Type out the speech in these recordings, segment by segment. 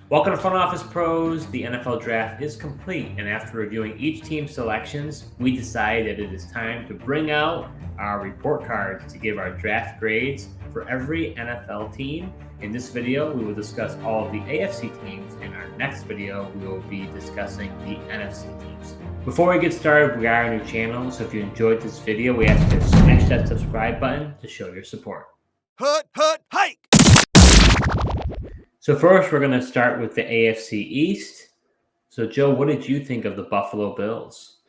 Welcome to Front Office Pros. The NFL draft is complete, and after reviewing each team's selections, we decided it is time to bring out our report cards to give our draft grades for every NFL team. In this video, we will discuss all of the AFC teams. In our next video, we will be discussing the NFC teams. Before we get started, we are a new channel, so if you enjoyed this video, we ask you to smash that subscribe button to show your support. Hike! So first, we're going to start with the AFC East. So, Joe, what did you think of the Buffalo Bills?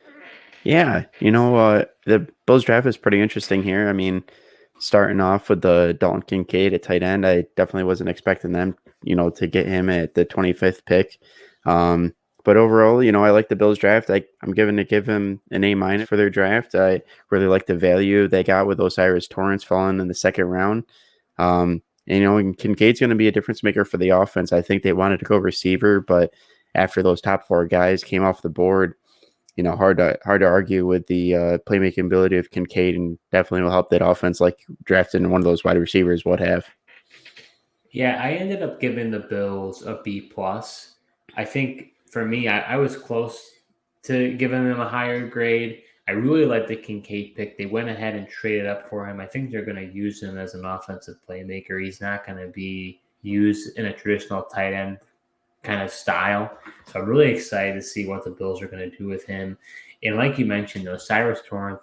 Yeah, the Bills draft is pretty interesting here. I mean, starting off with the Dalton Kincaid at tight end, I definitely wasn't expecting them, to get him at the 25th pick. But overall, I like the Bills draft. I'm going to give him an A- for their draft. I really like the value they got with Osiris Torrance falling in the second round. And Kincaid's going to be a difference maker for the offense. I think they wanted to go receiver, but after those top four guys came off the board, hard to argue with the playmaking ability of Kincaid, and definitely will help that offense, like drafting one of those wide receivers would have. Yeah, I ended up giving the Bills a B+. I think for me, I was close to giving them a higher grade. I really like the Kincaid pick. They went ahead and traded up for him. I think they're going to use him as an offensive playmaker. He's not going to be used in a traditional tight end kind of style. So I'm really excited to see what the Bills are going to do with him. And like you mentioned, though, Cyrus Torrance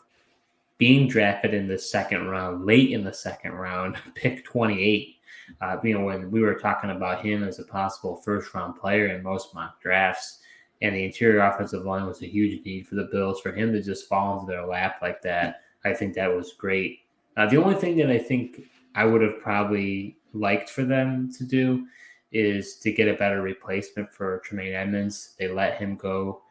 being drafted in the second round, late in the second round, pick 28. When we were talking about him as a possible first-round player in most mock drafts, and the interior offensive line was a huge need for the Bills, for him to just fall into their lap like that, I think that was great. The only thing that I think I would have probably liked for them to do is to get a better replacement for Tremaine Edmonds. They let him go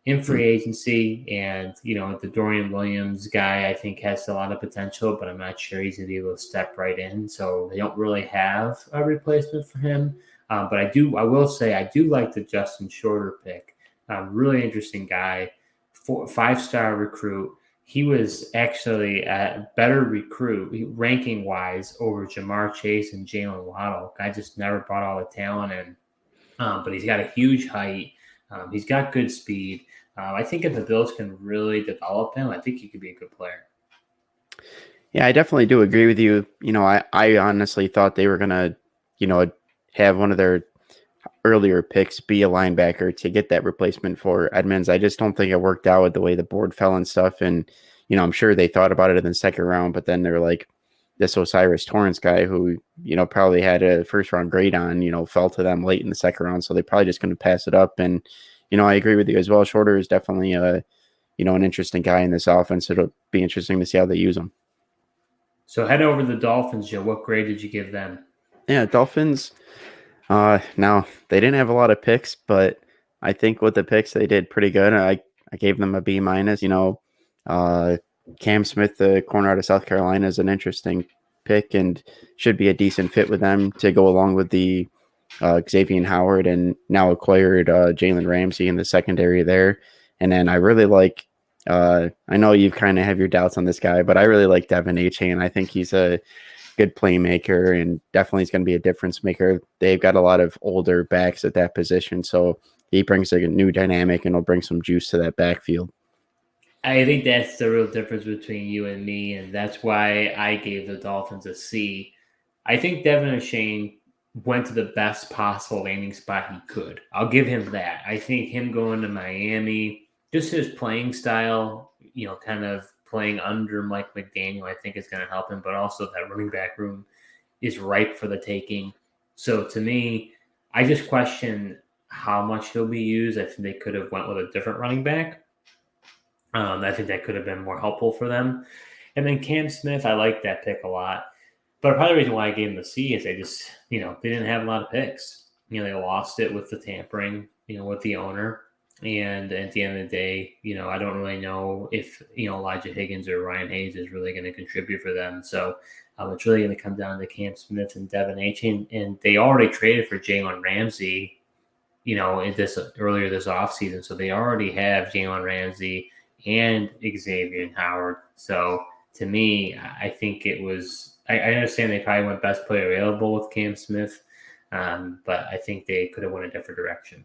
in free agency, and the Dorian Williams guy I think has a lot of potential, but I'm not sure he's going to be able to step right in. So they don't really have a replacement for him. But I will say I do like the Justin Shorter pick. Really interesting guy, 5-star recruit. He was actually a better recruit ranking wise over Jamar Chase and Jalen Waddle. Guy just never brought all the talent in, but he's got a huge height. He's got good speed. I think if the Bills can really develop him, I think he could be a good player. Yeah, I definitely do agree with you. I honestly thought they were going to, have one of their earlier picks be a linebacker to get that replacement for Edmonds. I just don't think it worked out with the way the board fell and stuff. And, I'm sure they thought about it in the second round, but then they're like, this Osiris Torrance guy who, probably had a first round grade on, fell to them late in the second round. So they're probably just going to pass it up. And, I agree with you as well. Shorter is definitely an interesting guy in this offense. It'll be interesting to see how they use him. So head over to the Dolphins, Joe. What grade did you give them? Yeah, Dolphins. Now they didn't have a lot of picks, but I think with the picks they did pretty good. I gave them a B-. Cam Smith, the corner out of South Carolina, is an interesting pick and should be a decent fit with them to go along with the Xavier Howard and now acquired Jalen Ramsey in the secondary there. And then I really like, I know you kind of have your doubts on this guy, but I really like Devin Achane. I think he's a good playmaker and definitely is going to be a difference maker. They've got a lot of older backs at that position, so he brings a new dynamic and will bring some juice to that backfield. I think that's the real difference between you and me, and that's why I gave the Dolphins a C. I think Devin Achane went to the best possible landing spot he could. I'll give him that. I think him going to Miami, just his playing style, kind of playing under Mike McDaniel, I think is going to help him, but also that running back room is ripe for the taking. So to me, I just question how much he'll be used. I think they could have went with a different running back. I think that could have been more helpful for them. And then Cam Smith, I like that pick a lot. But part of the reason why I gave him the C is they just, they didn't have a lot of picks. They lost it with the tampering, with the owner. And at the end of the day, I don't really know if, Elijah Higgins or Ryan Hayes is really going to contribute for them. So it's really going to come down to Cam Smith and Devin Achane. And they already traded for Jalen Ramsey, earlier this offseason. So they already have Jalen Ramsey and Xavier Howard. So to me, I think it was – I understand they probably went best player available with Cam Smith. But I think they could have went a different direction.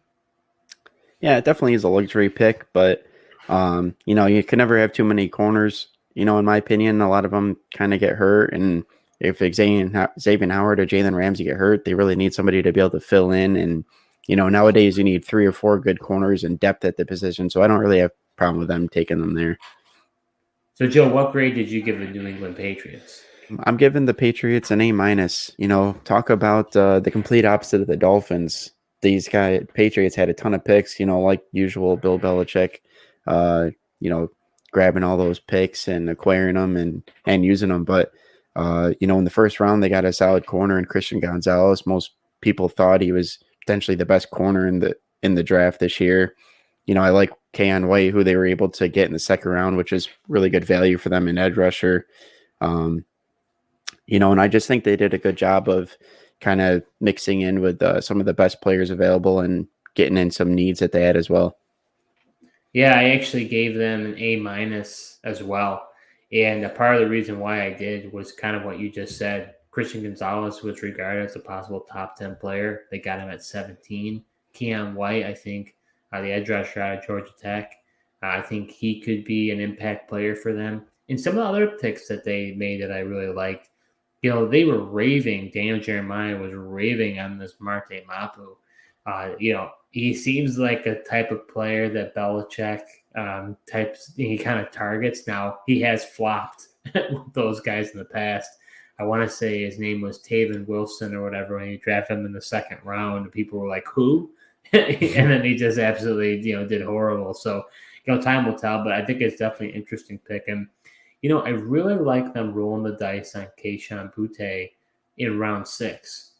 Yeah, it definitely is a luxury pick, but you can never have too many corners. In my opinion, a lot of them kind of get hurt, and if Xavier Howard or Jalen Ramsey get hurt, they really need somebody to be able to fill in. And nowadays you need 3 or 4 good corners and depth at the position. So I don't really have a problem with them taking them there. So, Joe, what grade did you give the New England Patriots? I'm giving the Patriots an A minus. Talk about the complete opposite of the Dolphins. These Patriots had a ton of picks, like usual, Bill Belichick, uh, you know, grabbing all those picks and acquiring them and using them. But, in the first round, they got a solid corner in Christian Gonzalez. Most people thought he was potentially the best corner in the draft this year. I like Keon White, who they were able to get in the second round, which is really good value for them in edge rusher. And I just think they did a good job of kind of mixing in with some of the best players available and getting in some needs that they had as well. Yeah, I actually gave them an A minus as well. And a part of the reason why I did was kind of what you just said. Christian Gonzalez was regarded as a possible top 10 player. They got him at 17. Keon White, I think, the edge rusher out of Georgia Tech, I think he could be an impact player for them. And some of the other picks that they made that I really liked, they were raving. Daniel Jeremiah was raving on this Marte Mapu. He seems like a type of player that Belichick he kind of targets. Now, he has flopped with those guys in the past. I want to say his name was Taven Wilson or whatever, when he drafted him in the second round. People were like, who? And then he just absolutely, did horrible. So, time will tell, but I think it's definitely an interesting pick. And, I really like them rolling the dice on Kayshon Boutte in round 6.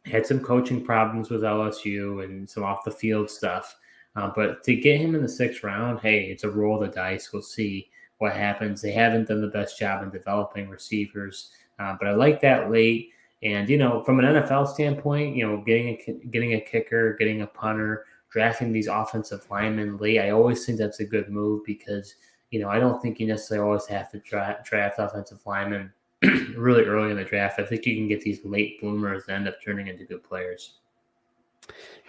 Had some coaching problems with LSU and some off the field stuff. But to get him in the 6th round, hey, it's a roll of the dice. We'll see what happens. They haven't done the best job in developing receivers, but I like that late. And, from an NFL standpoint, getting a kicker, getting a punter, drafting these offensive linemen late, I always think that's a good move because, I don't think you necessarily always have to draft offensive linemen really early in the draft. I think you can get these late bloomers that end up turning into good players.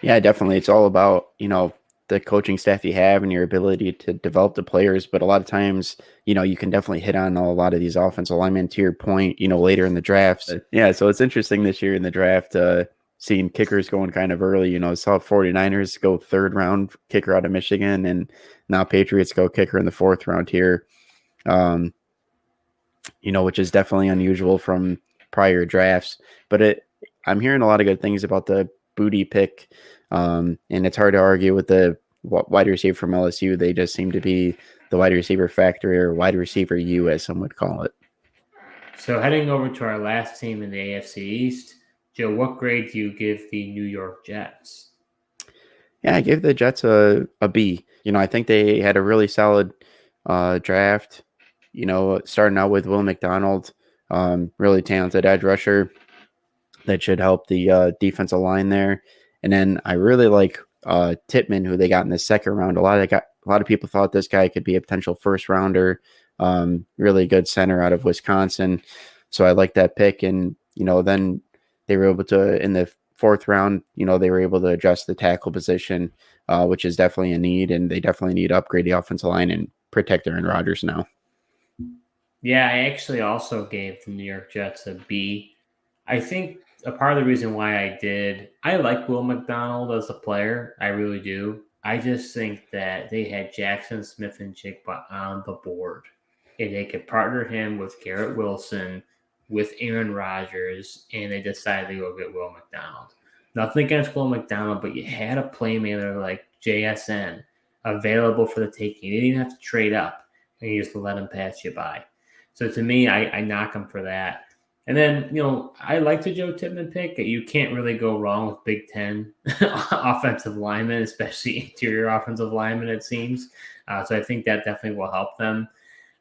Yeah, definitely. It's all about, the coaching staff you have and your ability to develop the players. But a lot of times, you can definitely hit on a lot of these offensive linemen to your point, later in the drafts. Yeah, so it's interesting this year in the draft, seeing kickers going kind of early. Saw 49ers go 3rd round kicker out of Michigan, and now Patriots go kicker in the 4th round here. Which is definitely unusual from prior drafts. But I'm hearing a lot of good things about the Booty pick, and it's hard to argue with the wide receiver from LSU. They just seem to be the wide receiver factory, or wide receiver U, as some would call it. So heading over to our last team in the AFC East, Joe, what grade do you give the New York Jets? Yeah, I gave the Jets a B. I think they had a really solid draft. Starting out with Will McDonald, really talented edge rusher that should help the defensive line there. And then I really like Tippmann, who they got in the 2nd round. A lot of people thought this guy could be a potential 1st rounder. Really good center out of Wisconsin. So I like that pick. And then they were able to, in the 4th round, they were able to adjust the tackle position, which is definitely a need, and they definitely need to upgrade the offensive line and protect Aaron Rodgers now. Yeah, I actually also gave the New York Jets a B. I think a part of the reason why I like Will McDonald as a player. I really do. I just think that they had Jackson Smith and Jigba on the board, and they could partner him with Garrett Wilson, with Aaron Rodgers, and they decided to go get Will McDonald. Nothing against Will McDonald, but you had a playmaker like JSN available for the taking. You didn't even have to trade up, and you just let him pass you by. So to me, I knock him for that. And then, I like the Joe Tippmann pick. You can't really go wrong with Big Ten offensive linemen, especially interior offensive linemen, it seems. So I think that definitely will help them.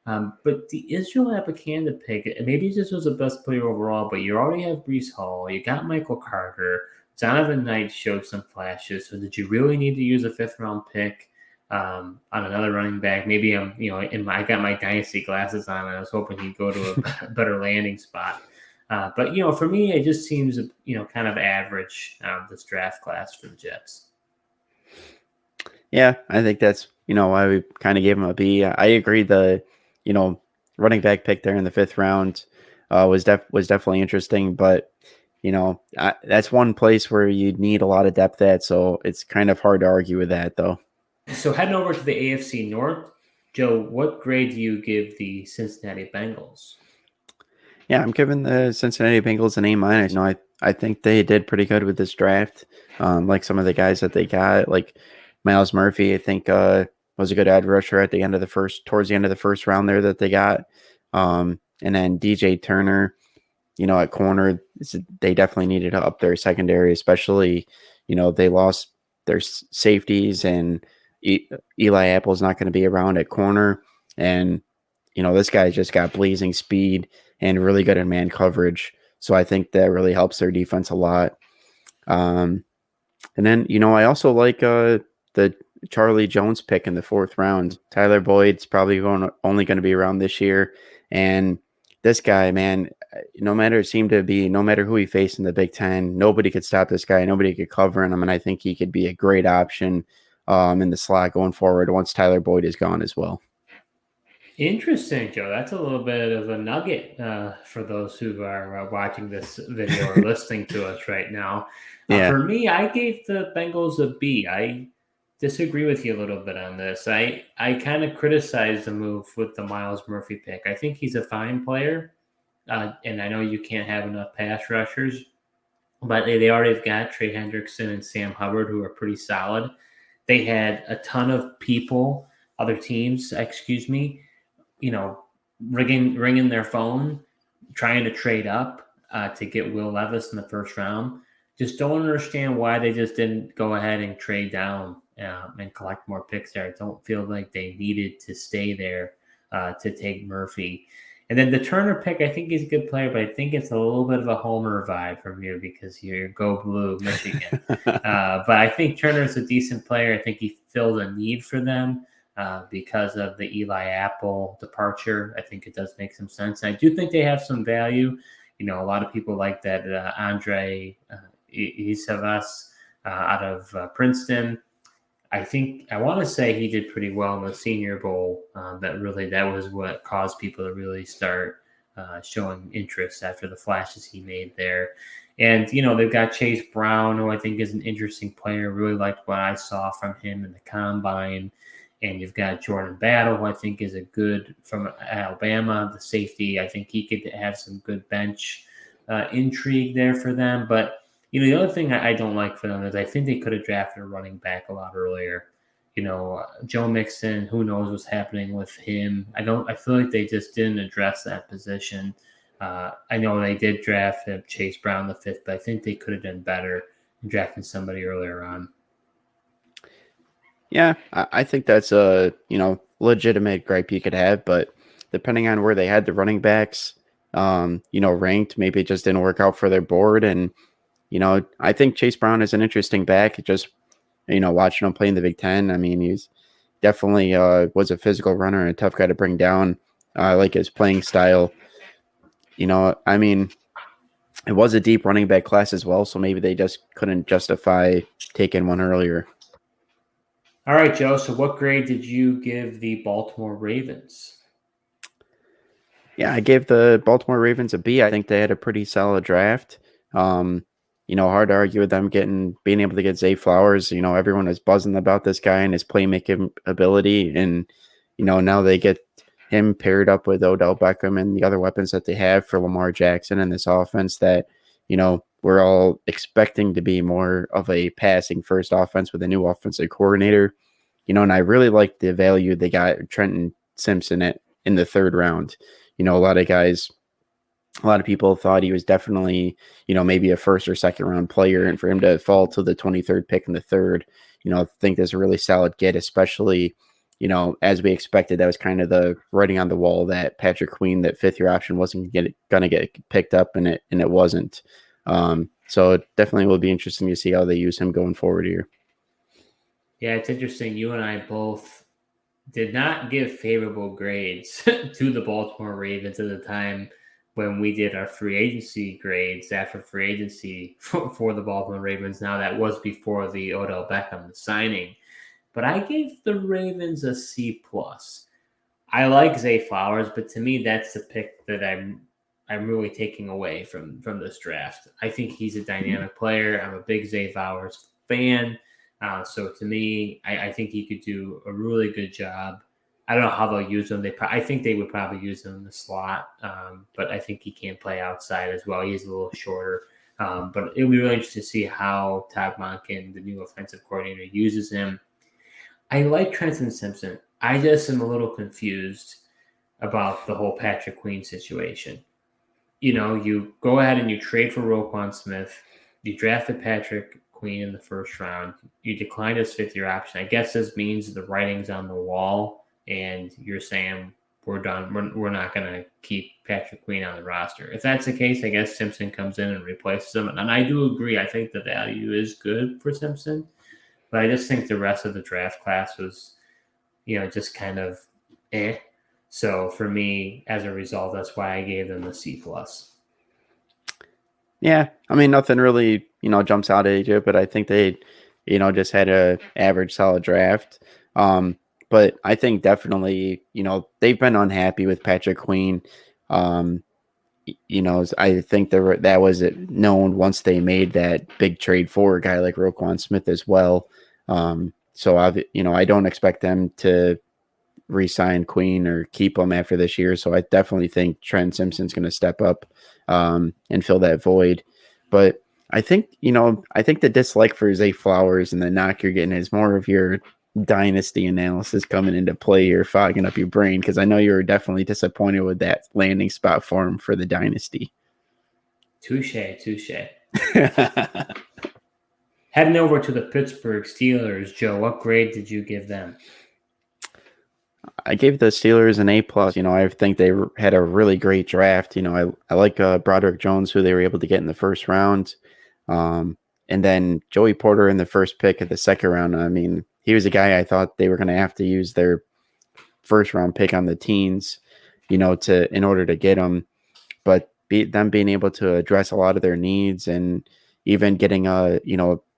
But the Israel Abacanda pick, maybe this was the best player overall, but you already have Breece Hall. You got Michael Carter. Donovan Knight showed some flashes. So did you really need to use a 5th round pick on another running back? Maybe I got my dynasty glasses on, and I was hoping he'd go to a better landing spot. But, for me, it just seems, kind of average this draft class for the Jets. Yeah, I think that's, why we kind of gave him a B. I agree. The, running back pick there in the 5th round was definitely interesting, but that's one place where you need a lot of depth at. So it's kind of hard to argue with that, though. So heading over to the AFC North, Joe, what grade do you give the Cincinnati Bengals? Yeah, I'm giving the Cincinnati Bengals an A-. I think they did pretty good with this draft. Like some of the guys that they got, like Myles Murphy, I think was a good edge rusher at the end of towards the end of the first round there that they got. And then DJ Turner, at corner, they definitely needed to up their secondary, especially, they lost their safeties, and Eli Apple's not going to be around at corner. And, this guy just got blazing speed and really good in man coverage. So I think that really helps their defense a lot. And then, I also like the Charlie Jones pick in the 4th round. Tyler Boyd's probably only going to be around this year. And this guy, man, no matter who he faced in the Big Ten, nobody could stop this guy. Nobody could cover him. And I think he could be a great option in the slot going forward once Tyler Boyd is gone as well. Interesting, Joe. That's a little bit of a nugget for those who are watching this video or listening to us right now. Yeah. For me, I gave the Bengals a B. I disagree with you a little bit on this. I kind of criticized the move with the Myles Murphy pick. I think he's a fine player, and I know you can't have enough pass rushers, but they already have got Trey Hendrickson and Sam Hubbard, who are pretty solid. They had a ton of people, other teams, ringing their phone, trying to trade up to get Will Levis in the 1st round. Just don't understand why they just didn't go ahead and trade down and collect more picks there. I don't feel like they needed to stay there to take Murphy. And then the Turner pick, I think he's a good player, but I think it's a little bit of a homer vibe from you because you're go blue, Michigan. But I think Turner's a decent player. I think he filled a need for them. Because of the Eli Apple departure, I think it does make some sense. I do think they have some value. A lot of people like that Andre Isavas out of Princeton. I want to say he did pretty well in the Senior Bowl. That was what caused people to really start showing interest after the flashes he made there. And, they've got Chase Brown, who I think is an interesting player. Really liked what I saw from him in the combine. And you've got Jordan Battle, who I think is a good from Alabama, the safety. I think he could have some good bench intrigue there for them. But, the other thing I don't like for them is I think they could have drafted a running back a lot earlier. Joe Mixon, who knows what's happening with him. I feel like they just didn't address that position. I know they did draft Chase Brown the 5th, but I think they could have done better in drafting somebody earlier on. Yeah, I think that's a legitimate gripe you could have, but depending on where they had the running backs, ranked, maybe it just didn't work out for their board. And I think Chase Brown is an interesting back. Just watching him play in the Big Ten, I mean, he's definitely was a physical runner and a tough guy to bring down. I like his playing style. I mean, it was a deep running back class as well, so maybe they just couldn't justify taking one earlier. All right, Joe. So what grade did you give the Baltimore Ravens? Yeah, I gave the Baltimore Ravens a B. I think they had a pretty solid draft. Hard to argue with them being able to get Zay Flowers. Everyone was buzzing about this guy and his playmaking ability. And, now they get him paired up with Odell Beckham and the other weapons that they have for Lamar Jackson and this offense that, we're all expecting to be more of a passing first offense with a new offensive coordinator. And I really like the value they got Trenton Simpson in the 3rd round. A lot of people thought he was definitely, maybe a 1st or 2nd round player. And for him to fall to the 23rd pick in the 3rd, I think there's a really solid get, especially, as we expected. That was kind of the writing on the wall that Patrick Queen, that 5th-year option, wasn't going to get picked up, and it wasn't. So it definitely will be interesting to see how they use him going forward here. Yeah, it's interesting. You and I both did not give favorable grades to the Baltimore Ravens at the time when we did our free agency grades after free agency for the Baltimore Ravens. Now, that was before the Odell Beckham signing. But I gave the Ravens a C+. I like Zay Flowers, but to me, that's the pick that I'm really taking away from this draft. I think he's a dynamic player. I'm a big Zay Flowers fan. So to me, I think he could do a really good job. I don't know how they'll use him. I think they would probably use him in the slot, but I think he can play outside as well. He's a little shorter. But it'll be really interesting to see how Todd Monken, the new offensive coordinator, uses him. I like Trenton Simpson. I just am a little confused about the whole Patrick Queen situation. You go ahead and you trade for Roquan Smith. You drafted Patrick Queen in the first round. You declined his fifth-year option. I guess this means the writing's on the wall, and you're saying we're done. We're not going to keep Patrick Queen on the roster. If that's the case, I guess Simpson comes in and replaces him. And I do agree. I think the value is good for Simpson, but I just think the rest of the draft class was, just kind of eh. So for me, as a result, that's why I gave them a C+. Yeah, I mean, nothing really, jumps out at you, but I think they, just had a average solid draft. But I think definitely, they've been unhappy with Patrick Queen. I think that was known once they made that big trade for a guy like Roquan Smith as well. So I don't expect them to re-sign Queen or keep him after this year. So I definitely think Trent Simpson's going to step up and fill that void. But I think the dislike for Zay Flowers and the knock you're getting is more of your dynasty analysis coming into play here, fogging up your brain, because I know you were definitely disappointed with that landing spot for him for the dynasty. Touche. Heading over to the Pittsburgh Steelers, Joe, what grade did you give them? I gave the Steelers an A+. I think they had a really great draft. I like Broderick Jones, who they were able to get in the first round. And then Joey Porter in the first pick of the second round. I mean, he was a guy I thought they were going to have to use their first round pick on the teens, in order to get him. But them being able to address a lot of their needs, and even getting a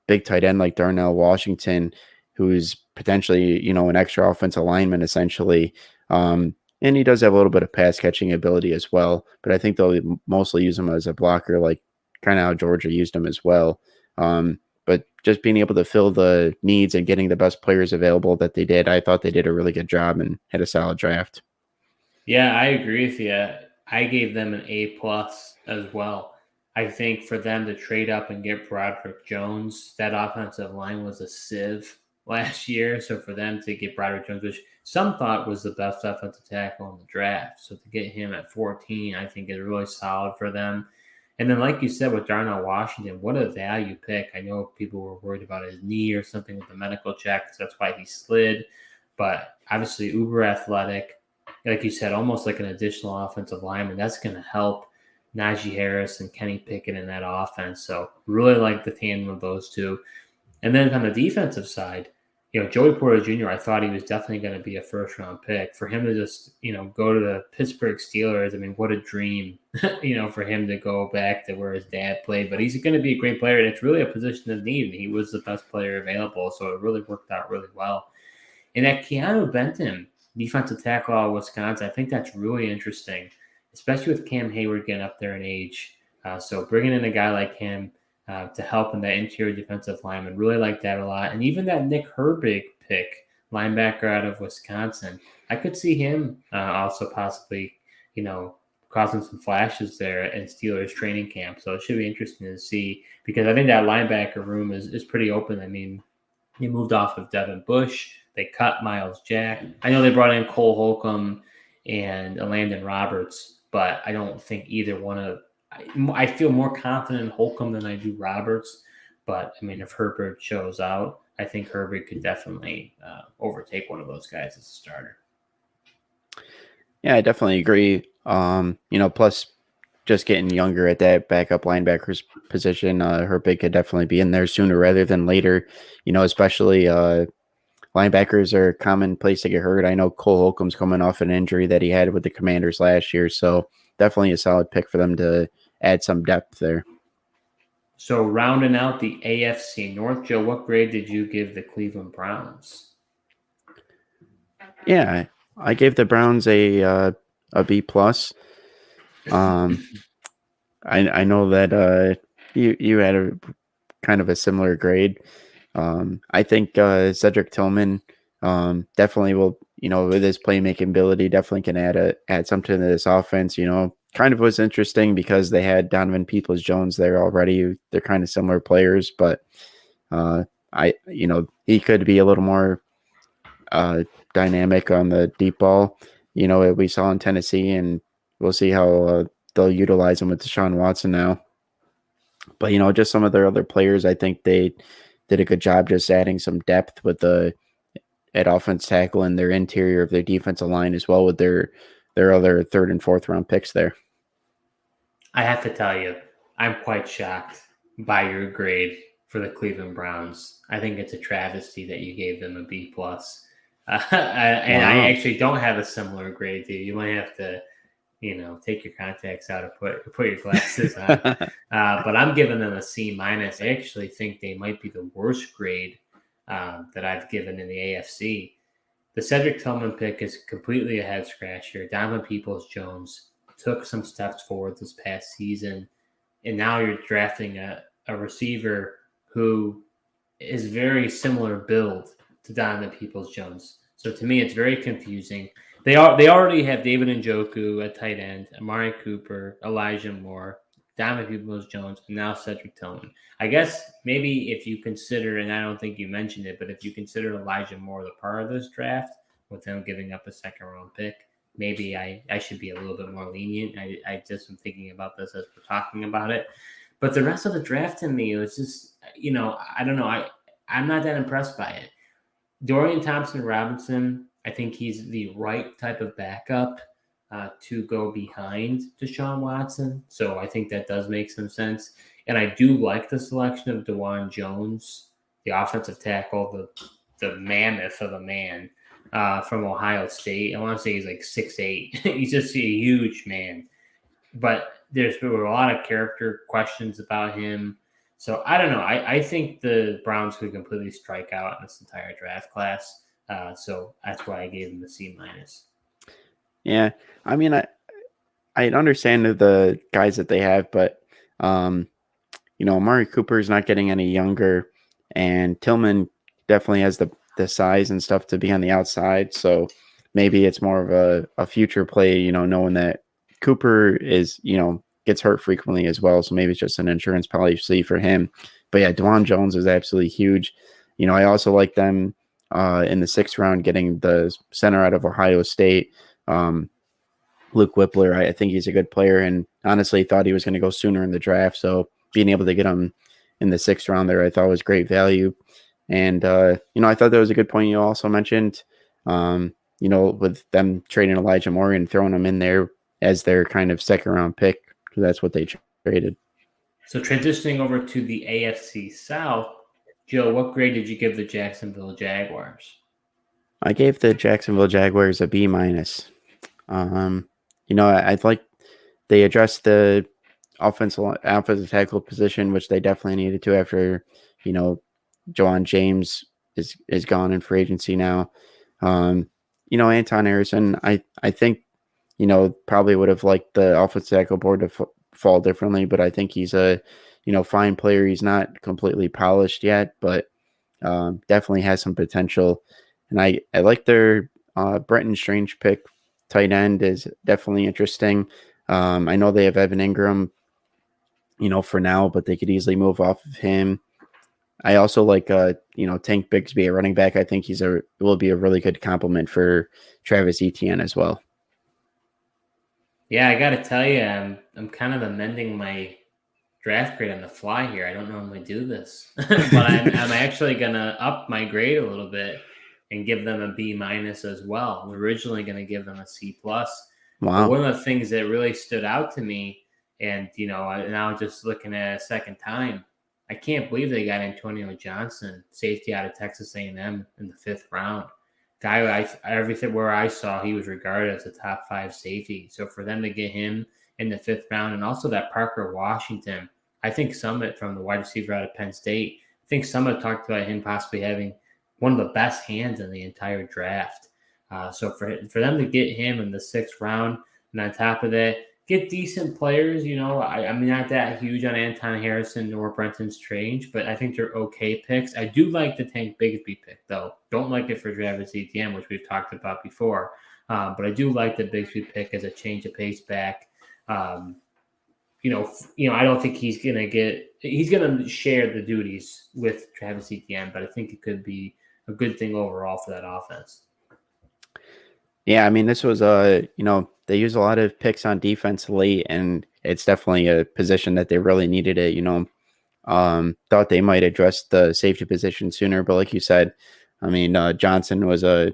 big tight end like Darnell Washington, who's potentially, an extra offensive lineman essentially. And he does have a little bit of pass catching ability as well, but I think they'll mostly use him as a blocker, like kind of how Georgia used him as well. But just being able to fill the needs and getting the best players available that they did, I thought they did a really good job and had a solid draft. Yeah, I agree with you. I gave them an A+ as well. I think for them to trade up and get Broderick Jones, that offensive line was a sieve last year. So for them to get Broderick Jones, which some thought was the best offensive tackle in the draft, so to get him at 14, I think is really solid for them. And then, like you said, with Darnell Washington, what a value pick. I know people were worried about his knee or something with the medical check, so that's why he slid. But obviously, uber athletic, like you said, almost like an additional offensive lineman. That's going to help Najee Harris and Kenny Pickett in that offense. So really like the tandem of those two. And then on the defensive side, Joey Porter Jr., I thought he was definitely going to be a first-round pick. For him to just, go to the Pittsburgh Steelers, I mean, what a dream, for him to go back to where his dad played. But he's going to be a great player, and it's really a position of need. He was the best player available, so it really worked out really well. And that Keanu Benton, defensive tackle out of Wisconsin, I think that's really interesting, especially with Cam Hayward getting up there in age. So bringing in a guy like him to help in that interior defensive lineman, really like that a lot. And even that Nick Herbig pick, linebacker out of Wisconsin, I could see him also possibly, causing some flashes there in Steelers training camp. So it should be interesting to see, because I think that linebacker room is pretty open. I mean, he moved off of Devin Bush. They cut Miles Jack. I know they brought in Cole Holcomb and Landon Roberts, but I don't think either one of I feel more confident in Holcomb than I do Roberts. But, I mean, if Herbert shows out, I think Herbert could definitely overtake one of those guys as a starter. Yeah, I definitely agree. Plus just getting younger at that backup linebacker's position, Herbert could definitely be in there sooner rather than later, especially linebackers are a common place to get hurt. I know Cole Holcomb's coming off an injury that he had with the Commanders last year, so definitely a solid pick for them to add some depth there. So rounding out the AFC North, Joe, what grade did you give the Cleveland Browns? Yeah, I gave the Browns a B plus. I know that you had a kind of a similar grade. I think Cedric Tillman definitely will, with his playmaking ability, definitely can add something to this offense. Kind of was interesting because they had Donovan Peoples-Jones there already. They're kind of similar players, but he could be a little more dynamic on the deep ball. We saw in Tennessee, and we'll see how they'll utilize him with Deshaun Watson now. But just some of their other players, I think they did a good job just adding some depth with at offense tackle and their interior of their defensive line as well with their other third and fourth round picks there. I have to tell you, I'm quite shocked by your grade for the Cleveland Browns. I think it's a travesty that you gave them a B plus. And I actually don't have a similar grade to you. You might have to, take your contacts out and put your glasses on. But I'm giving them a C minus. I actually think they might be the worst grade that I've given in the AFC. The Cedric Tillman pick is completely a head scratcher. Donovan Peoples-Jones took some steps forward this past season, and now you're drafting a receiver who is very similar build to Donovan Peoples-Jones. So to me, it's very confusing. They already have David Njoku at tight end, Amari Cooper, Elijah Moore, Donovan Peoples-Jones, and now Cedric Tillman. I guess maybe if you consider, and I don't think you mentioned it, but if you consider Elijah Moore the part of this draft, with them giving up a second-round pick, maybe I should be a little bit more lenient. I just am thinking about this as we're talking about it. But the rest of the draft to me, it was just, I don't know. I'm not that impressed by it. Dorian Thompson-Robinson, I think he's the right type of backup to go behind Deshaun Watson. So I think that does make some sense. And I do like the selection of DeJuan Jones, the offensive tackle, the mammoth of a man from Ohio State. I want to say he's like 6'8". He's just a huge man. But there were a lot of character questions about him. So I don't know. I think the Browns could completely strike out in this entire draft class. So that's why I gave him the C minus. Yeah, I mean, I understand the guys that they have, but Amari Cooper is not getting any younger, and Tillman definitely has the size and stuff to be on the outside. So maybe it's more of a future play, knowing that Cooper is, gets hurt frequently as well. So maybe it's just an insurance policy for him. But yeah, DeJuan Jones is absolutely huge. I also like them in the 6th round getting the center out of Ohio State. Luke Whippler, I think he's a good player, and honestly thought he was going to go sooner in the draft. So being able to get him in the 6th round there, I thought was great value. And, I thought that was a good point you also mentioned, with them trading Elijah Moore and throwing him in there as their kind of 2nd round pick, because that's what they traded. So transitioning over to the AFC South, Joe, what grade did you give the Jacksonville Jaguars? I gave the Jacksonville Jaguars a B minus. I like they addressed the offensive tackle position, which they definitely needed to after, Jawan James is gone in free agency now. Anton Harrison, I think, probably would have liked the offensive tackle board to fall differently, but I think he's a, fine player. He's not completely polished yet, but definitely has some potential. And I like their Brenton Strange pick. Tight end is definitely interesting. I know they have Evan Ingram, for now, but they could easily move off of him. I also like, Tank Bigsby at running back. I think will be a really good compliment for Travis Etienne as well. Yeah, I got to tell you, I'm kind of amending my draft grade on the fly here. I don't normally do this, but I'm actually gonna up my grade a little bit and give them a B minus as well. I'm originally going to give them a C plus. Wow. But one of the things that really stood out to me, and now just looking at it a second time, I can't believe they got Antonio Johnson, safety out of Texas A&M, in the 5th round. Guy, everything where I saw, he was regarded as a top 5 safety. So for them to get him in the 5th round. And also that Parker Washington. I think Summit from the wide receiver out of Penn State, I think Summit talked about him possibly having one of the best hands in the entire draft. So for them to get him in the 6th round, and on top of that, get decent players, I'm not that huge on Anton Harrison nor Brenton Strange, but I think they're okay picks. I do like the Tank Bigsby pick, though. Don't like it for Travis Etienne, which we've talked about before. But I do like the Bigsby pick as a change of pace back. I don't think he's going to share the duties with Travis Etienne, but I think it could be a good thing overall for that offense. Yeah, I mean, this was they use a lot of picks on defense late, and it's definitely a position that they really needed it. Thought they might address the safety position sooner, but like you said, I mean, Johnson was a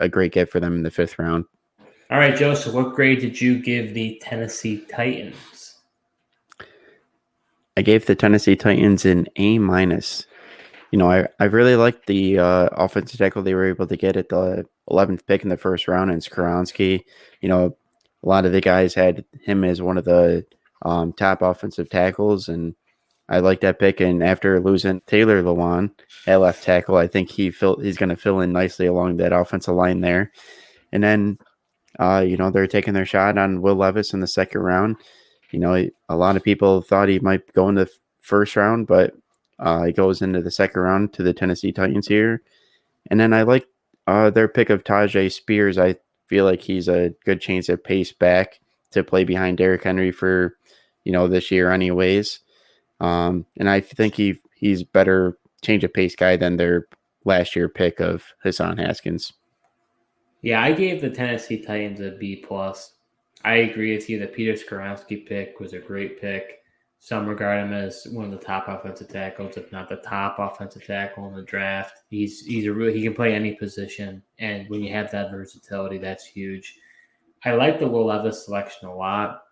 great get for them in the 5th round. All right, Joe. So, what grade did you give the Tennessee Titans? I gave the Tennessee Titans an A-. I really liked the offensive tackle they were able to get at the 11th pick in the 1st round in Skoronski. A lot of the guys had him as one of the top offensive tackles, and I like that pick. And after losing Taylor Lewan at left tackle, I think he's going to fill in nicely along that offensive line there. And then, they're taking their shot on Will Levis in the 2nd round. A lot of people thought he might go in the 1st round, but he goes into the 2nd round to the Tennessee Titans here. And then I like their pick of Tajay Spears. I feel like he's a good chance at pace back to play behind Derrick Henry for, this year anyways. And I think he's better change of pace guy than their last year pick of Hassan Haskins. Yeah, I gave the Tennessee Titans a B+. I agree with you. The Peter Skoronski pick was a great pick. Some regard him as one of the top offensive tackles, if not the top offensive tackle in the draft. He can play any position, and when you have that versatility, that's huge. I like the Will Levis selection a lot.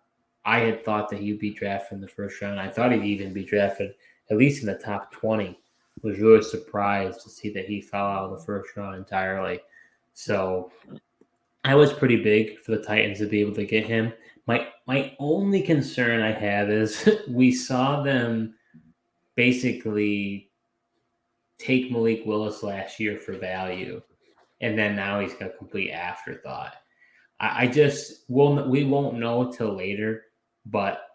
I had thought that he'd be drafted in the 1st round. I thought he'd even be drafted at least in the top 20. Was really surprised to see that he fell out of the 1st round entirely. So I was pretty big for the Titans to be able to get him. My only concern I have is we saw them basically take Malik Willis last year for value, and then now he's got a complete afterthought. We won't know till later, but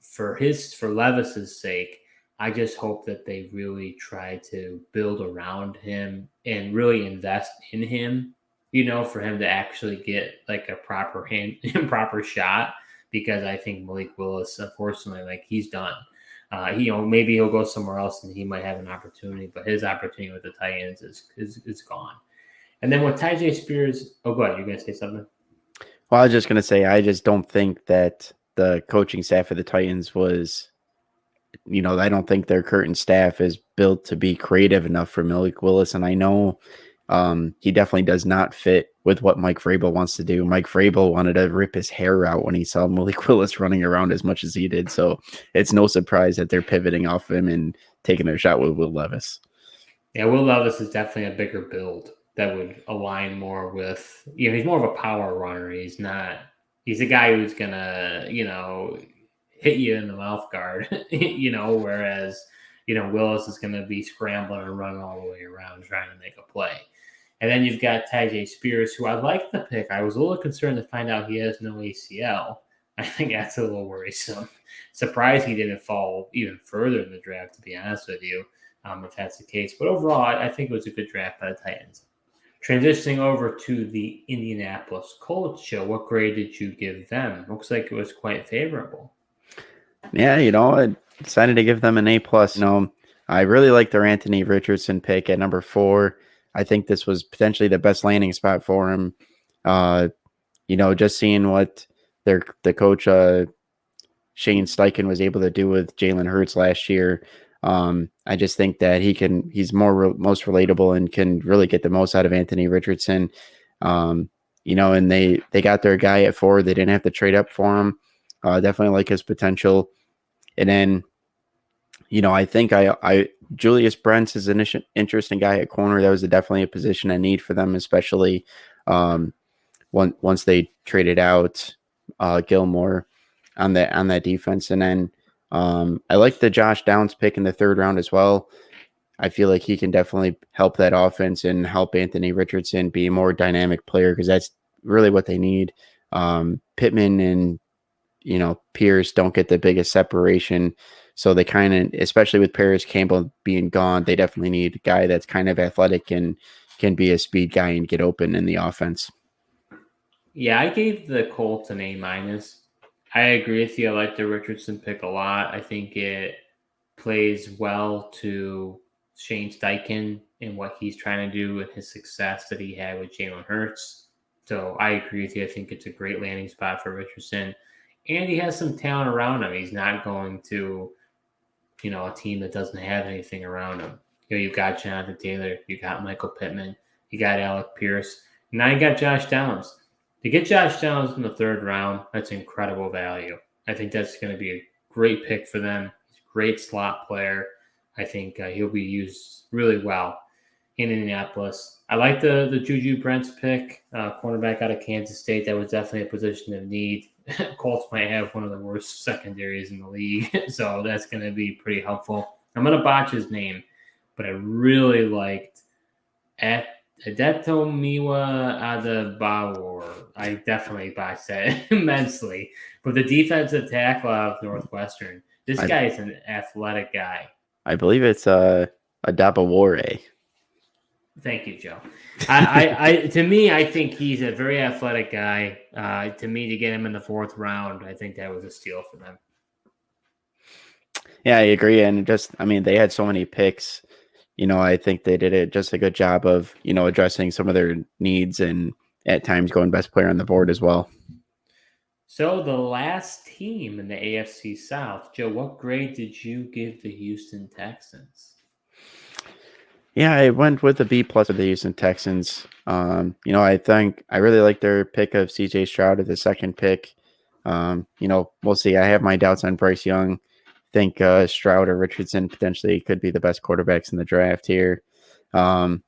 for Levis's sake, I just hope that they really try to build around him and really invest in him. For him to actually get like a proper shot, because I think Malik Willis, unfortunately, he's done. Maybe he'll go somewhere else and he might have an opportunity, but his opportunity with the Titans is gone. And then with Tajay Spears, go ahead. You're going to say something? Well, I was just going to say, I just don't think that the coaching staff of the Titans was, I don't think their current staff is built to be creative enough for Malik Willis. And I know he definitely does not fit with what Mike Vrabel wants to do. Mike Vrabel wanted to rip his hair out when he saw Malik Willis running around as much as he did. So it's no surprise that they're pivoting off him and taking their shot with Will Levis. Yeah, Will Levis is definitely a bigger build that would align more with, he's more of a power runner. He's a guy who's going to, hit you in the mouth guard, whereas, Willis is going to be scrambling and running all the way around trying to make a play. And then you've got Tajay Spears, who I like the pick. I was a little concerned to find out he has no ACL. I think that's a little worrisome. Surprised he didn't fall even further in the draft, to be honest with you, if that's the case. But overall, I think it was a good draft by the Titans. Transitioning over to the Indianapolis Colts show, what grade did you give them? Looks like it was quite favorable. Yeah, I decided to give them an A+. I really like their Anthony Richardson pick at number 4. I think this was potentially the best landing spot for him. Just seeing what the coach Shane Steichen was able to do with Jalen Hurts last year. I just think that he's most relatable and can really get the most out of Anthony Richardson. And they got their guy at 4. They didn't have to trade up for him. Definitely like his potential. And then, I think Julius Brents is an interesting guy at corner. That was definitely a position I need for them, especially once they traded out Gilmore. on that defense. And then I like the Josh Downs pick in the 3rd round as well. I feel like he can definitely help that offense and help Anthony Richardson be a more dynamic player, because that's really what they need. Pittman and Pierce don't get the biggest separation. So they kind of, especially with Paris Campbell being gone, they definitely need a guy that's kind of athletic and can be a speed guy and get open in the offense. Yeah, I gave the Colts an A-. I agree with you. I like the Richardson pick a lot. I think it plays well to Shane Steichen and what he's trying to do and his success that he had with Jalen Hurts. So I agree with you. I think it's a great landing spot for Richardson. And he has some talent around him. He's not going to, a team that doesn't have anything around him. You've got Jonathan Taylor, you got Michael Pittman, you got Alec Pierce, now you got Josh Downs. To get Josh Downs in the 3rd round, that's incredible value. I think that's going to be a great pick for them. He's a great slot player. I think he'll be used really well in Indianapolis. I like the Juju Brents pick, cornerback out of Kansas State. That was definitely a position of need. Colts might have one of the worst secondaries in the league, so that's going to be pretty helpful. I'm going to botch his name, but I really liked Adetomiwa Adebayor. I definitely botched that immensely. But the defensive tackle out of Northwestern, this guy is an athletic guy. I believe it's Adabawore. Thank you, Joe. To me, I think he's a very athletic guy. To me, to get him in the 4th round, I think that was a steal for them. Yeah, I agree. And they had so many picks. I think they did just a good job of, addressing some of their needs and at times going best player on the board as well. So the last team in the AFC South, Joe, what grade did you give the Houston Texans? Yeah, I went with a B+ with the Houston Texans. I think I really like their pick of CJ Stroud as the 2nd pick. We'll see. I have my doubts on Bryce Young. Think Stroud or Richardson potentially could be the best quarterbacks in the draft here. One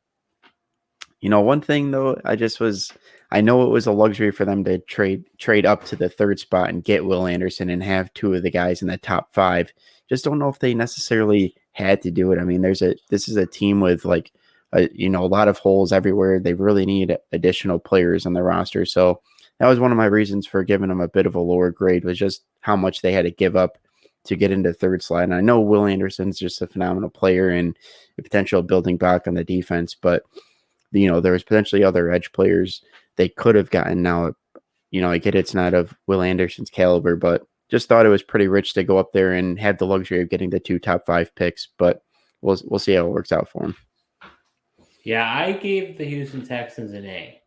thing though, I know it was a luxury for them to trade up to the 3rd spot and get Will Anderson and have 2 of the guys in the top 5. Just don't know if they necessarily had to do it. I mean, this is a team with a lot of holes everywhere. They really need additional players on the roster. So that was one of my reasons for giving them a bit of a lower grade, was just how much they had to give up to get into 3rd slot. And I know Will Anderson's just a phenomenal player and a potential building block on the defense, but there was potentially other edge players they could have gotten. Now, I get it's not of Will Anderson's caliber, but just thought it was pretty rich to go up there and have the luxury of getting the 2 top 5 picks. But we'll see how it works out for him. Yeah, I gave the Houston Texans an A.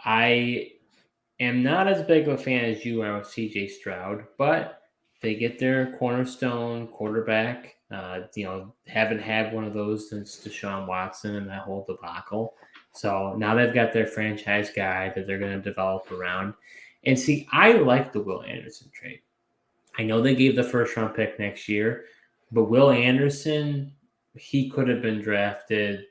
I am not as big of a fan as you are with CJ Stroud, but they get their cornerstone quarterback. Haven't had one of those since Deshaun Watson and that whole debacle. So now they've got their franchise guy that they're going to develop around. And see, I like the Will Anderson trade. I know they gave the 1st round pick next year, but Will Anderson, he could have been drafted,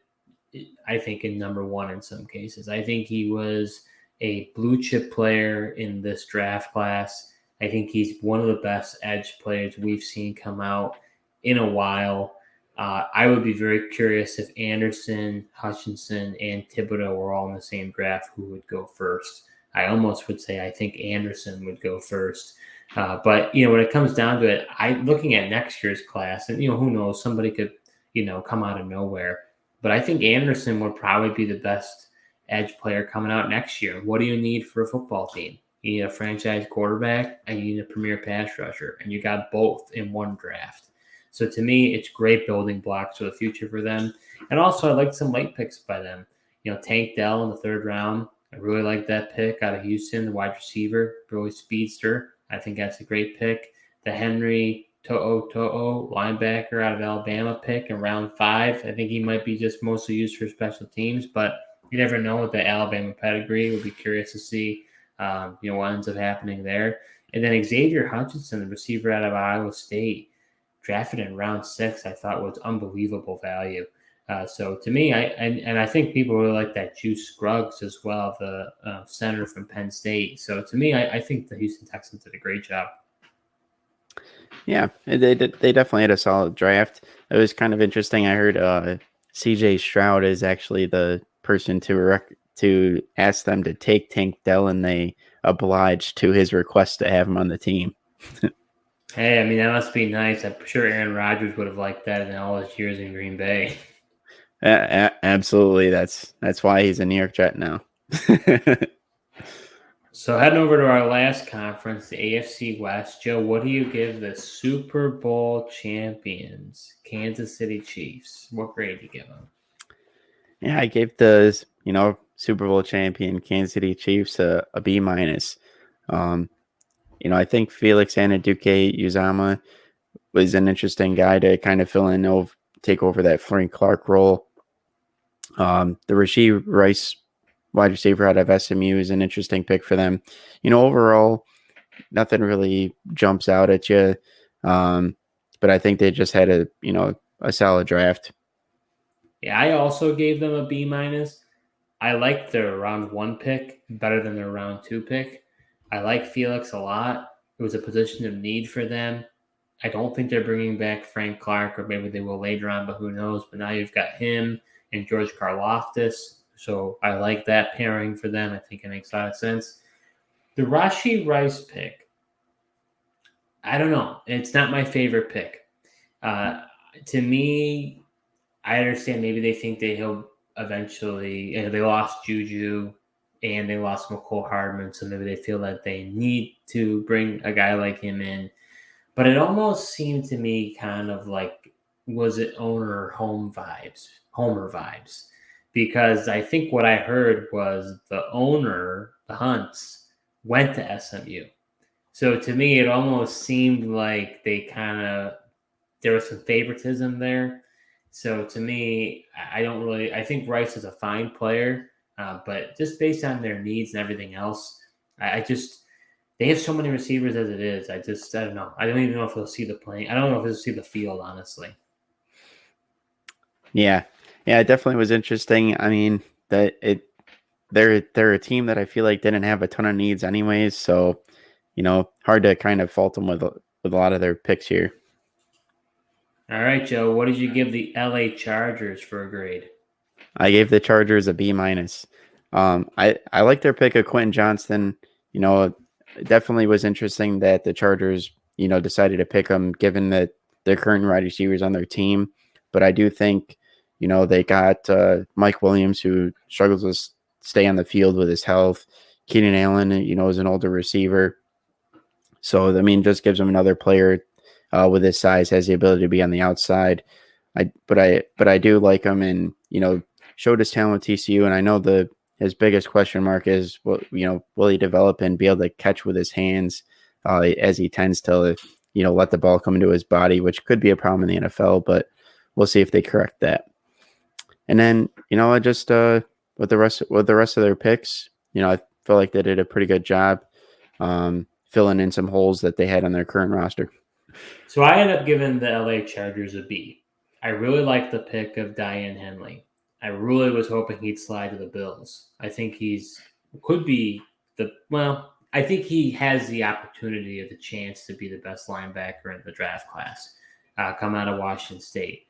I think, in number 1 in some cases. I think he was a blue chip player in this draft class. I think he's one of the best edge players we've seen come out in a while. I would be very curious if Anderson, Hutchinson, and Thibodeau were all in the same draft, who would go first. I almost would say I think Anderson would go first. But when it comes down to it, looking at next year's class, and who knows, somebody could come out of nowhere. But I think Anderson would probably be the best edge player coming out next year. What do you need for a football team? You need a franchise quarterback and you need a premier pass rusher, and you got both in one draft. So to me, it's great building blocks for the future for them. And also, I like some late picks by them. Tank Dell in the 3rd round. I really like that pick out of Houston, the wide receiver, really speedster. I think that's a great pick. The Henry To'o linebacker out of Alabama pick in round 5. I think he might be just mostly used for special teams, but you never know with the Alabama pedigree. We'll be curious to see what ends up happening there. And then Xavier Hutchinson, the receiver out of Iowa State, drafted in round 6, I thought was unbelievable value. So to me, I think people really like that Juice Scruggs as well, the center from Penn State. So to me, I think the Houston Texans did a great job. Yeah, they definitely had a solid draft. It was kind of interesting. I heard CJ Stroud is actually the person to ask them to take Tank Dell, and they obliged to his request to have him on the team. Hey, I mean, that must be nice. I'm sure Aaron Rodgers would have liked that in all his years in Green Bay. Absolutely, that's why he's a New York Jet now. So heading over to our last conference, the AFC West. Joe, what do you give the Super Bowl champions, Kansas City Chiefs? What grade do you give them? Yeah, I gave the Super Bowl champion Kansas City Chiefs a B minus. I think Felix Anudike-Uzomah was an interesting guy to kind of fill in, take over that Frank Clark role. The Rashee Rice wide receiver out of SMU is an interesting pick for them. Overall, nothing really jumps out at you, but I think they just had a solid draft. Yeah, I also gave them a B minus. I like their round 1 pick better than their round 2 pick. I like Felix a lot. It was a position of need for them. I don't think they're bringing back Frank Clark, or maybe they will later on, but who knows? But now you've got him and George Karlaftis. So I like that pairing for them. I think it makes a lot of sense. The Rashee Rice pick, I don't know. It's not my favorite pick. To me, I understand maybe they think that he'll eventually, they lost Juju and they lost McCole Hardman, so maybe they feel that they need to bring a guy like him in. But it almost seemed to me kind of like, was it owner Homer vibes? Because I think what I heard was the owner, the Hunts, went to SMU. So to me, it almost seemed like there was some favoritism there. So to me, I think Rice is a fine player, but just based on their needs and everything else, I just, they have so many receivers as it is. I don't know. I don't even know if they'll see the plane. I don't know if they'll see the field, honestly. Yeah, it definitely was interesting. I mean, they're a team that I feel like didn't have a ton of needs anyways, so hard to kind of fault them with a lot of their picks here. All right, Joe, what did you give the LA Chargers for a grade? I gave the Chargers a B minus. I like their pick of Quentin Johnston. It definitely was interesting that the Chargers decided to pick him given that their current wide receivers on their team. But I do think they got Mike Williams, who struggles to stay on the field with his health. Keenan Allen, is an older receiver. So, I mean, just gives him another player with his size, has the ability to be on the outside. But I do like him, and showed his talent at TCU, and I know his biggest question mark is will he develop and be able to catch with his hands as he tends to let the ball come into his body, which could be a problem in the NFL, but we'll see if they correct that. And then I just with the rest of their picks, I feel like they did a pretty good job filling in some holes that they had on their current roster. So I ended up giving the LA Chargers a B. I really liked the pick of Diane Henley. I really was hoping he'd slide to the Bills. I think I think he has the opportunity or the chance to be the best linebacker in the draft class, come out of Washington State.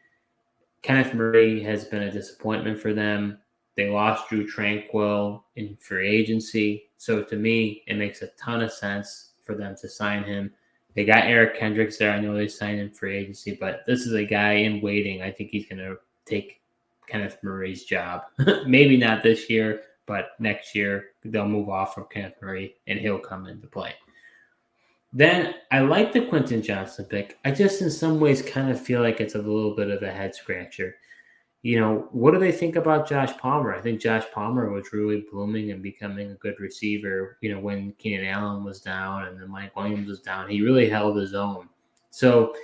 Kenneth Murray has been a disappointment for them. They lost Drew Tranquill in free agency. So to me, it makes a ton of sense for them to sign him. They got Eric Kendricks there. I know they signed him free agency, but this is a guy in waiting. I think he's going to take Kenneth Murray's job. Maybe not this year, but next year they'll move off from Kenneth Murray and he'll come into play. Then I like the Quentin Johnston pick. I just in some ways kind of feel like it's a little bit of a head scratcher. What do they think about Josh Palmer? I think Josh Palmer was really blooming and becoming a good receiver, when Keenan Allen was down and then Mike Williams was down. He really held his own. So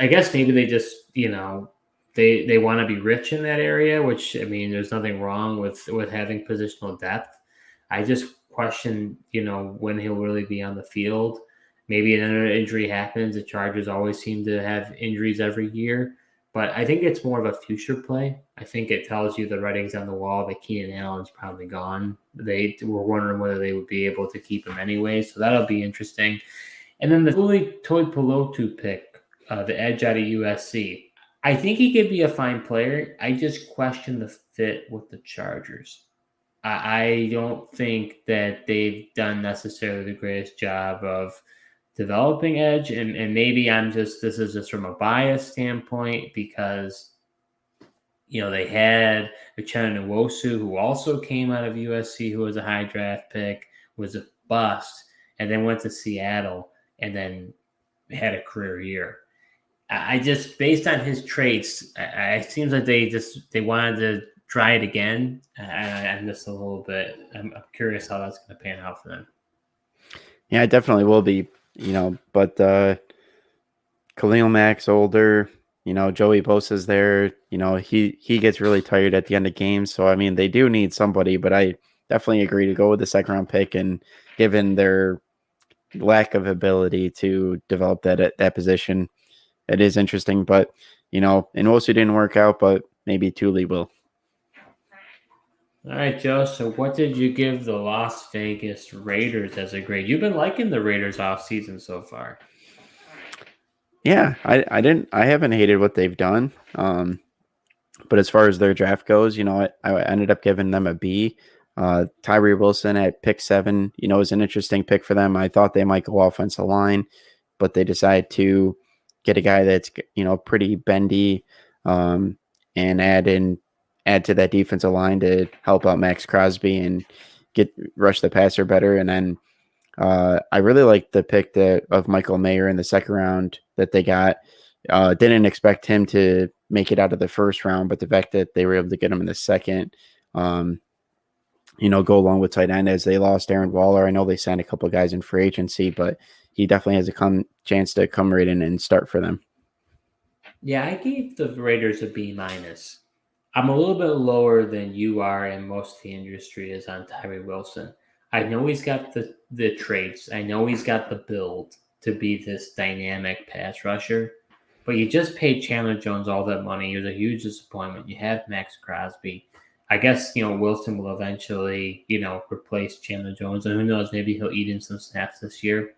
I guess maybe they just, they want to be rich in that area, which, I mean, there's nothing wrong with having positional depth. I just question, when he'll really be on the field. Maybe another injury happens. The Chargers always seem to have injuries every year. But I think it's more of a future play. I think it tells you the writing's on the wall that Keenan Allen's probably gone. They were wondering whether they would be able to keep him anyway. So that'll be interesting. And then the Uli Toipulotu pick, the edge out of USC. I think he could be a fine player. I just question the fit with the Chargers. I don't think that they've done necessarily the greatest job of developing edge, and maybe this is just from a bias standpoint because they had Uchenna Nwosu, who also came out of USC, who was a high draft pick, was a bust, and then went to Seattle and then had a career year. I just, based on his traits, it seems like they wanted to try it again. I'm just a little bit. I'm curious how that's going to pan out for them. Yeah, it definitely will be. But Khalil Mack's older. Joey Bosa's there. He gets really tired at the end of games. So I mean, they do need somebody. But I definitely agree to go with the second round pick, and given their lack of ability to develop that position, it is interesting. But Nwosu didn't work out, but maybe Tuli will. All right, Joe. So what did you give the Las Vegas Raiders as a grade? You've been liking the Raiders off season so far. Yeah, I haven't hated what they've done. But as far as their draft goes, I ended up giving them a B. Tyree Wilson at pick 7, is an interesting pick for them. I thought they might go offensive line, but they decided to get a guy that's, pretty bendy, and add to that defensive line to help out Max Crosby and rush the passer better. And then I really liked the pick of Michael Mayer in the second round that they got. Didn't expect him to make it out of the first round, but the fact that they were able to get him in the second, go along with tight end, as they lost Aaron Waller. I know they signed a couple of guys in free agency, but he definitely has a chance to come right in and start for them. Yeah, I gave the Raiders a B-. I'm a little bit lower than you are and most of the industry is on Tyree Wilson. I know he's got the traits. I know he's got the build to be this dynamic pass rusher. But you just paid Chandler Jones all that money. He was a huge disappointment. You have Max Crosby. I guess, Wilson will eventually, replace Chandler Jones. And who knows, maybe he'll eat in some snaps this year.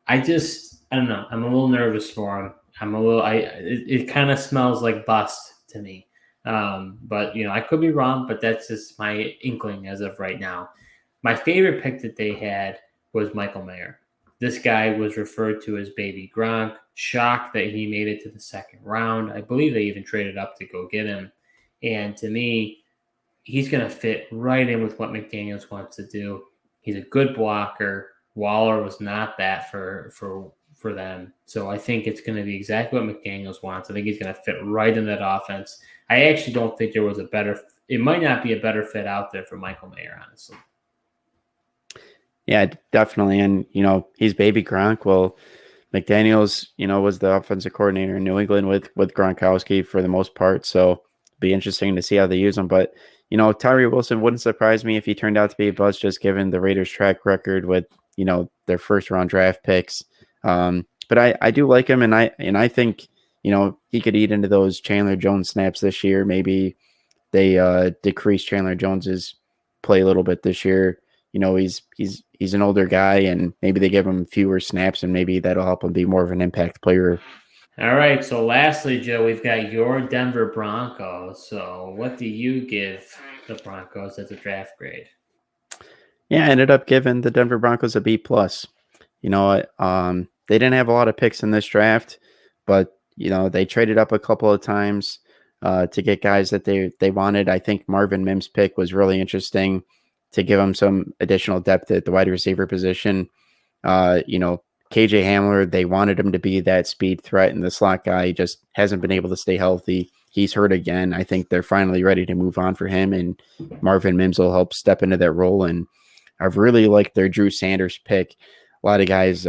I don't know. I'm a little nervous for him. It kind of smells like bust to me. But I could be wrong, but that's just my inkling as of right now. My favorite pick that they had was Michael Mayer. This guy was referred to as Baby Gronk. Shocked that he made it to the second round. I believe they even traded up to go get him. And to me, he's going to fit right in with what McDaniels wants to do. He's a good blocker. Waller was not that for them. So I think it's going to be exactly what McDaniels wants. I think he's going to fit right in that offense. I actually don't think there was it might not be a better fit out there for Michael Mayer, honestly. Yeah, definitely. And, he's Baby Gronk. Well, McDaniels, was the offensive coordinator in New England with Gronkowski for the most part. So it'll be interesting to see how they use him. But, Tyree Wilson wouldn't surprise me if he turned out to be a bust, just given the Raiders' track record with, their first round draft picks. But I do like him. And I think, he could eat into those Chandler Jones snaps this year. Maybe they decrease Chandler Jones's play a little bit this year. He's an older guy, and maybe they give him fewer snaps, and maybe that'll help him be more of an impact player. All right. So lastly, Joe, we've got your Denver Broncos. So what do you give the Broncos as a draft grade? Yeah, I ended up giving the Denver Broncos a B+. They didn't have a lot of picks in this draft, but they traded up a couple of times to get guys that they wanted. I think Marvin Mims' pick was really interesting to give him some additional depth at the wide receiver position. KJ Hamler, they wanted him to be that speed threat, and the slot guy just hasn't been able to stay healthy. He's hurt again. I think they're finally ready to move on for him, and Marvin Mims will help step into that role. And I've really liked their Drew Sanders pick. A lot of guys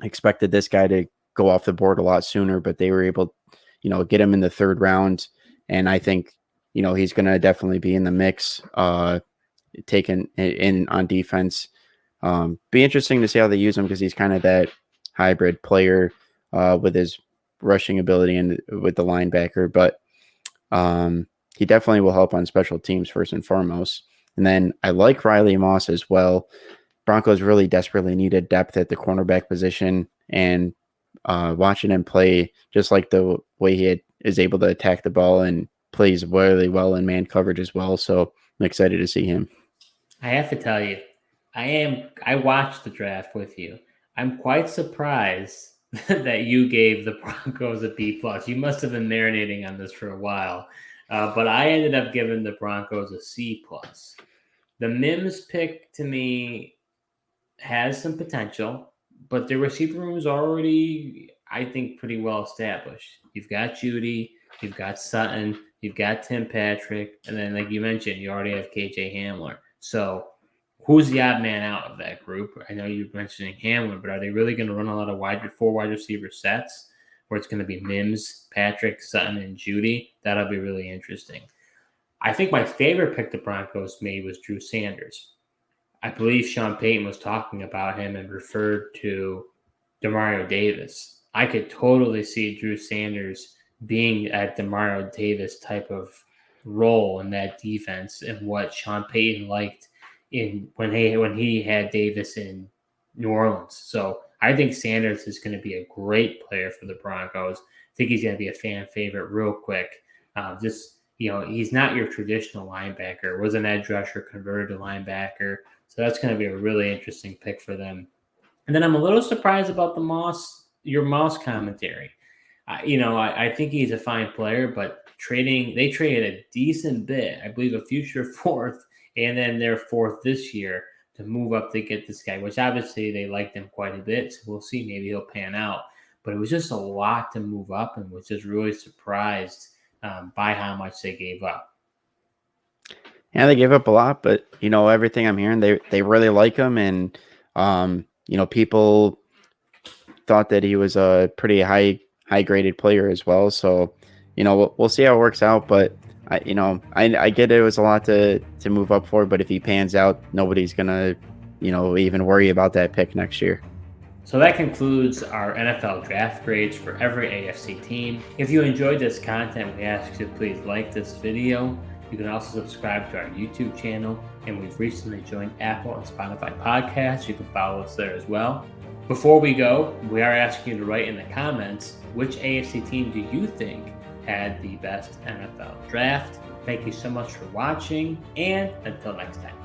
expected this guy to go off the board a lot sooner, but they were able, get him in the third round. And I think, he's going to definitely be in the mix, taken in on defense. Be interesting to see how they use him because he's kind of that hybrid player with his rushing ability and with the linebacker. But he definitely will help on special teams first and foremost. And then I like Riley Moss as well. Broncos really desperately needed depth at the cornerback position, and watching him play just like the way is able to attack the ball and plays really well in man coverage as well. So I'm excited to see him. I have to tell you, I watched the draft with you. I'm quite surprised that you gave the Broncos a B plus. You must have been marinating on this for a while, but I ended up giving the Broncos a C plus. The Mims pick to me has some potential, but the receiver room is already, I think, pretty well established. You've got Judy, you've got Sutton, you've got Tim Patrick, and then, like you mentioned, you already have KJ Hamler. So who's the odd man out of that group? I know you're mentioning Hamler, but are they really going to run a lot of 4 wide receiver sets where it's going to be Mims, Patrick, Sutton, and Judy? That'll be really interesting. I think my favorite pick the Broncos made was Drew Sanders. I believe Sean Payton was talking about him and referred to Demario Davis. I could totally see Drew Sanders being at Demario Davis type of role in that defense and what Sean Payton liked when he had Davis in New Orleans. So I think Sanders is going to be a great player for the Broncos. I think he's going to be a fan favorite real quick. He's not your traditional linebacker. Was an edge rusher, converted to linebacker. So that's going to be a really interesting pick for them. And then I'm a little surprised about your Moss commentary. I think he's a fine player, but they traded a decent bit, I believe a future 4th, and then their 4th this year to move up to get this guy, which obviously they liked him quite a bit. So we'll see. Maybe he'll pan out. But it was just a lot to move up, and was just really surprised by how much they gave up. Yeah, they gave up a lot, but everything I'm hearing, they really like him, and people thought that he was a pretty high graded player as well. So we'll see how it works out. But I get it was a lot to move up for, but if he pans out, nobody's gonna even worry about that pick next year. So that concludes our NFL draft grades for every AFC team. If you enjoyed this content, we ask you to please like this video. You can also subscribe to our YouTube channel, and we've recently joined Apple and Spotify podcasts. You can follow us there as well. Before we go, we are asking you to write in the comments, which AFC team do you think had the best NFL draft? Thank you so much for watching, and until next time.